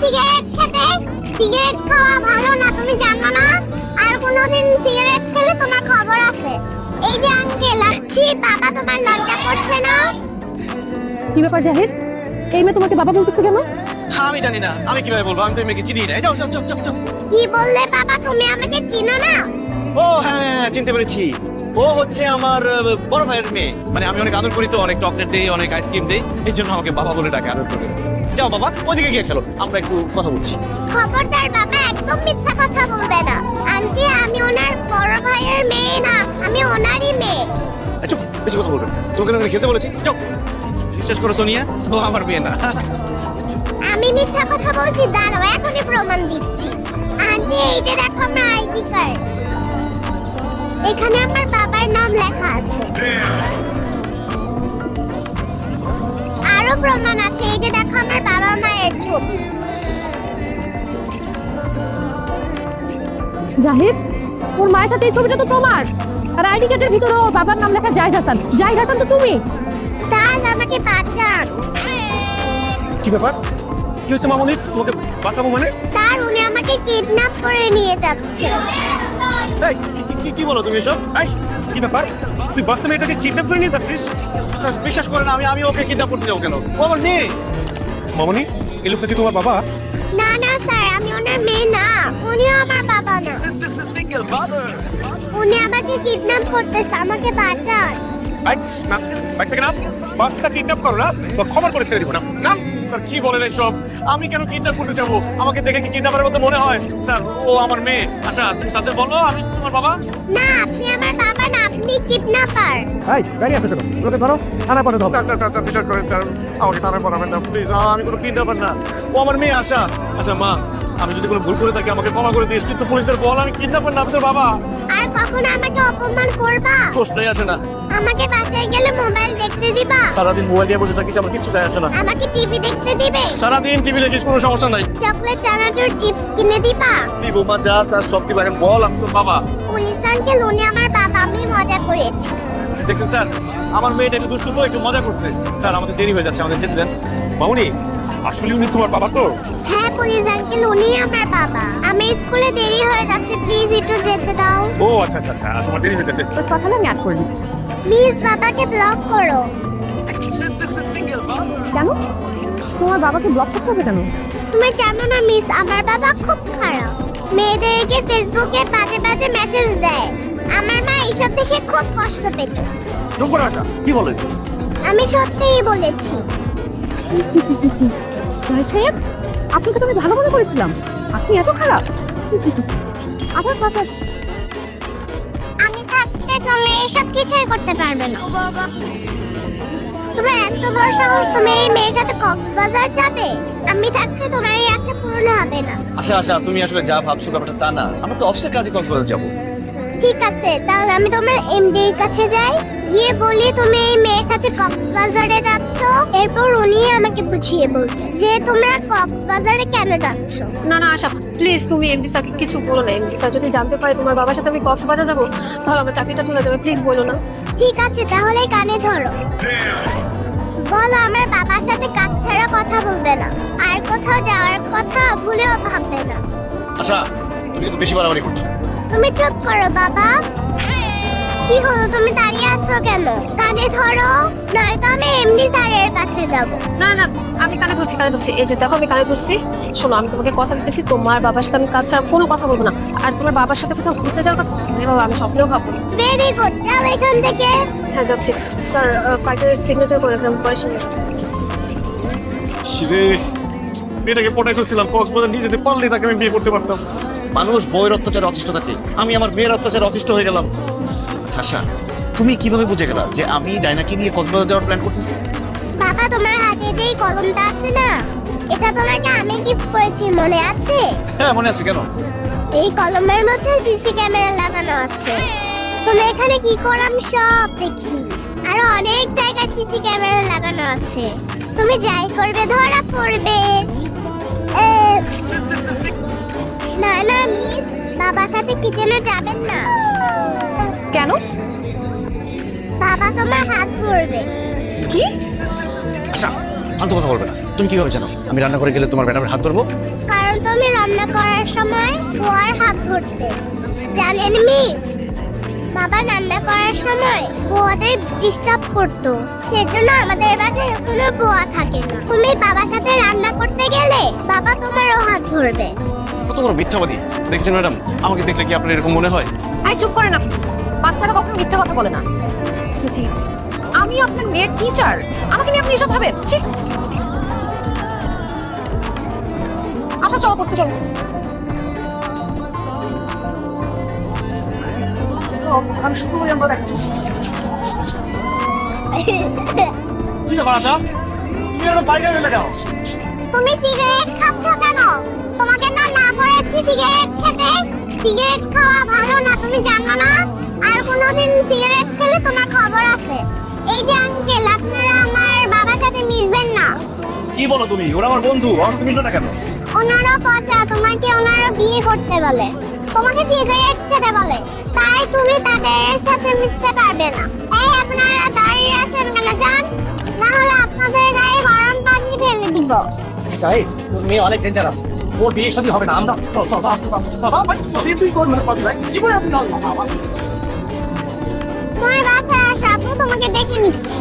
Cigarette খেতে? Cigarette খাওয়া ভালো না, তুমি জানো না? আর কোনোদিন সিগারেট খেলে তোমার খবর আছে। এই যে আঙ্কেল, আচ্ছি বাবা, তোমার লজ্জা করছে না? কি ব্যাপার জাহিদ, এই মেয়ে তোমাকে বাবা বলতেছে কেন? আমি জানি না, আমি কিভাবে বলবো? আমি তো মেয়েকে চিনি না। যাও যাও যাও যাও যাও। কি বললে বাবা, তুমি আমাকে চিনো না? ও হ্যাঁ, চিনতে পেরেছি। ও হচ্ছে আমার বড় ভাইয়ের মেয়ে। মানে আমি অনেক আদর করি তো, অনেক চকলেট দেই, অনেক আইসক্রিম দেই, এই জন্য আমাকে বাবা বলে ডাকে, আদর করে। যাও বাবা, ওইদিকে গিয়ে খেলো, আমরা একটু কথা বলছি। খবরদার বাবা, একদম মিথ্যা কথা বলবে না। আন্টি, আমি ওনার বড় ভাইয়ের মেয়ে না, আমি ওনারই মেয়ে। চুপ, বেশি কথা বলবেন। তোমাকে আমি খেতে বলেছি, যাও। বিশ্বাস করো সোনিয়া, ও আমার মেয়ে না। আমি মিথ্যা কথা বলছি? দাঁড়াও, এখনই প্রমাণ দিচ্ছি। আন্টি, এই যে দেখো আমার আইডি কার্ড, এখানে আমার বাবার নাম লেখা আছে। আরো প্রমাণ আছে, এই যে দেখো আমার বাবা মায়ের ছবি। জাহিদ, ওর মায়ের সাথে এই ছবিটা তো তোমার, আর আইডি কার্ডের ভিতরে ওর বাবার নাম লেখা জাহিদ হাসান। জাহিদ হাসান তো তুমি। স্যার, আমাকে বাঁচান। কি ব্যাপার? কি হচ্ছে মামনি? তোমাকে বাঁচাবো মানে? স্যার, উনি আমাকে কিডন্যাপ করে নিয়ে যাচ্ছে। এই, কি বলো তুমি এসব? এই, কি ব্যাপার? তুই বাচ্চা মেয়েটাকে কিডন্যাপ করে নিয়ে যাচ্ছিস? স্যার, বিশ্বাস করে না, আমি ওকে কিডন্যাপ করতে যাবো কেন? ও আমার মেয়ে। মামনি, এই লোকটা কি তোমার বাবা? না না স্যার, আমি ওনার মেয়ে না, উনিও আমার বাবা না। Single father. উনি আমাকে কিডন্যাপ করতেছে, আমাকে বাঁচান। বাইক না, বাইক থেকে নাম। বাচ্চা কিডন্যাপ করো না, তো খবর করে ছেড়ে দিব না। নাম। স্যার, কি বলেন এসব? আমি কেন কিডন্যাপ করতে যাবো? আমাকে দেখে কি কিডন্যাপারের মতো মনে হয়? স্যার, ও আমার মেয়ে। আচ্ছা, তুমি স্যারদের বলো আমি তোমার বাবা। না, আপনি আমার বাবা না, আপনি কিডন্যাপার। এই দাঁড়িয়ে আছো কেন? ওকে ধরো, থানায় পরে ধরো। স্যার, বিশ্বাস করেন স্যার, আমাকে থানায় পড়াবেন না প্লিজ। আমি কোনো কিডন্যাপার না, ও আমার মেয়ে আশা। আচ্ছা মা, আমি যদি কোনো ভুল করে থাকি আমাকে ক্ষমা করে দিস, কিন্তু পুলিশদের বল আমি কিডন্যাপার না, আমি তোর বাবা। আর কখনো আমাকে অপমান করবা? প্রশ্নই আসে না। আমাকে বাসায় গেলে মোবাইল দেখতে দিবা? সারাদিন মোবাইল নিয়ে বসে থাকিস, আমার কিচ্ছু যায় আসে না। আমাকে টিভি দেখতে দিবে? সারাদিন টিভি দেখিস, কোনো সমস্যা নাই। চকলেট, চানাচুর, চিপস কিনে দিবা? দিব মা, যা চা সব দিব, এখন বল আমি তোর বাবা। পুলিশ আঙ্কেল, উনি আমার বাবা, আমি মজা করেছি। দেখছেন স্যার, আমার মেয়েটা একটু দুষ্টু তো, একটু মজা করছে। স্যার, আমাদের দেরি হয়ে যাচ্ছে, আমাদের যেতে দেন। মামুনি, আসলে উনি তোমার বাবা তো? হ্যাঁ পুলিশ আঙ্কেল, উনি আমার বাবা। আমি স্কুলে দেরি হয়ে যাচ্ছে, প্লিজ একটু যেতে দাও। ও আচ্ছা আচ্ছা আচ্ছা, তোমার দেরি হয়ে যাচ্ছে। তোর কথা আমি অ্যাড করে দিচ্ছি। প্লিজ বাবাকে ব্লক করো। কেন? তোমার বাবাকে ব্লক করতে হবে কেন? তুমি জানো না মিস, আমার বাবা খুব খারাপ। মেয়েদেরকে ফেসবুকে বাজে বাজে মেসেজ দেয়। আমার মা এইসব দেখে খুব কষ্ট পেত। চুপ করে আসা, কি বলে? আমি সত্যিই বলেছি। জি জি জি জি, জাহিদ সাহেব, আপনাকে তো আমি ভালো মনে করেছিলাম, আপনি এত খারাপ? জি জি জি, আবার কথা। আমি থাকতে তুমি এইসব কিছুই করতে পারবে না। তোমার এত বড় সাহস, তুমি এই মেয়ের সাথে কক্সবাজার যাবে? আমি থাকতে তোমার এই আশা পূরণ হবে না। আশা আশা, তুমি আসলে যা ভাবছো ব্যাপারটা তা না। আমরা তো অফিসের কাজে কক্সবাজার যাবো। ঠিক আছে, তাহলে আমি তোমার এমডি এর কাছে যাই, গিয়ে বলি তুমি এই মেয়ের সাথে কক্সবাজারে যাচ্ছ। এরপর উনি আমাকে বুঝিয়ে বলবে যে তোমরা কক্সবাজারে কেন যাচ্ছ। না না আশা, প্লিজ তুমি এমডি স্যারকে কিছু বলো না। এমডি স্যার যদি জানতে পারে তোমার বাবার সাথে আমি কক্সবাজার যাবো, তাহলে আমার চাকরিটা চলে যাবে। প্লিজ বলো না। ঠিক আছে, তাহলে কানে ধরো। বলো আমার বাবার সাথে কাজ ছাড়া কথা বলবে না, আর কোথাও যাওয়ার কথা ভুলেও ভাববে না। আশা, তুমি কিন্তু বেশি বাড়াবাড়ি করছো। তুমি চুপ করো বাবা। কি হলো, তুমি দাঁড়িয়ে আছো কেন? কানে ধরো, নয়তো আমি এমডি স্যারের কাছে যাব। না না, আমি কানে ধরছি, কানে ধরছি। এই যে দেখো, আমি কানে ধরছি। শোনো, আমি তোমাকে কথা দিতেছি, তোমার বাবার সাথে আমি কাজ ছাড়া কোনো কথা বলবো না। আর তোমার বাবার সাথে কোথাও ঘুরতে যাওয়ার কথা বাবা আমি স্বপ্নেও ভাববো না। ভেরি গুড, যাও এখান থেকে। হ্যাঁ যাচ্ছি। স্যার, ফাইলের সিগনেচার করে রাখলাম, পরে শিরে, মেয়েটাকে পটাই ফেলছিলাম, কক্সবাজার নিয়ে যেতে পারলে তাকে আমি বিয়ে করতে পারতাম। মানুষ বইয়ের অত্যাচারে অতিষ্ঠ থাকে, আমি আমার মেয়ের অত্যাচারে অতিষ্ঠ হয়ে গেলাম। আচ্ছা আশা, তুমি কিভাবে বুঝে গেলা যে আমি ডাইনাকে নিয়ে কক্সবাজার যাওয়ার প্ল্যান করতেছি? বাবা, তোমার হাতে যে এই কলমটা আছে না, এটা তোমাকে আমি গিফট করেছি, মনে আছে? হ্যাঁ মনে আছে। কেন? এই কলমের মধ্যে সিসি ক্যামেরা লাগানো আছে। তুমি এখানে কি করো আমি সব দেখি। আরো অনেক জায়গায় সিসি ক্যামেরা লাগানো আছে। তুমি যাই করবে ধরা পড়বে। না না মিস, বাবার সাথে কিচেনে যাবেন না। কেন? বাবা তোমার হাত ধরবে। কি? আশা, ফালতু কথা বলবে না। তুমি কিভাবে জানো আমি রান্না করে গেলে তোমার ম্যাডামের হাত ধরবো? কারণ তুমি রান্না করার সময় বুয়ার হাত ধরতে। জানেন মিস, বাবা রান্না করার সময় বুয়াদের ডিস্টার্ব করতো, সেজন্য আমাদের বাসায় কোনো বুয়া থাকে না। তুমি বাবার সাথে রান্না করতে গেলে বাবা তোমারও হাত ধরবে। কত বড় মিথ্যাবাদী দেখছেন ম্যাডাম। আমাকে দেখলে কি আপনার এরকম মনে হয়? আই চুপ করেন আপনি। বাচ্চারা কখনো মিথ্যা কথা বলে না। ছি, ছি, ছি। আমি আপনার মেয়ের টিচার, আমাকে নিয়ে আপনি এসব ভাবেন? ছি। আচ্ছা চল পড়তে চল। কি ব্যাপার আশা? তুমি আর বাইরে গেলে কেন? তুমি সিগারেট খাচ্ছ কেন? তোমাকে না না করেছি সিগারেট খেতে। সিগারেট খাওয়া ভালো না, তুমি জানো না? আর কোনোদিন সিগারেট খেলে তোমার খবর আছে। এই যে আঙ্কেল, আপনারা আমার বাবার সাথে মিশবেন না। কি বলো তুমি? ওরা আমার বন্ধু, ওর সাথে মিশবে না কেন? ওনারা পচা, তোমাকে ওনারা বিয়ে করতে বলে, তোমাকে সিগারেট খেতে বলে, তাই তুমি তাদের সাথে মিশতে পারবে না। এই আপনারা দাঁড়িয়ে আছেন কেন? যান, না হলে আপনাদের গায়ে গরম পানি ঢেলে দিব। চাই মেয়ে অনেক ডেঞ্জারাস, ওর বিয়ে শাদী হবে না। আমরা চল চল বাবা ভাই, তুই কোন মানে পাবি ভাই, জীবনে আপনি তোমার বাসায় আসো, আপু তোমাকে দেখে নিচ্ছি।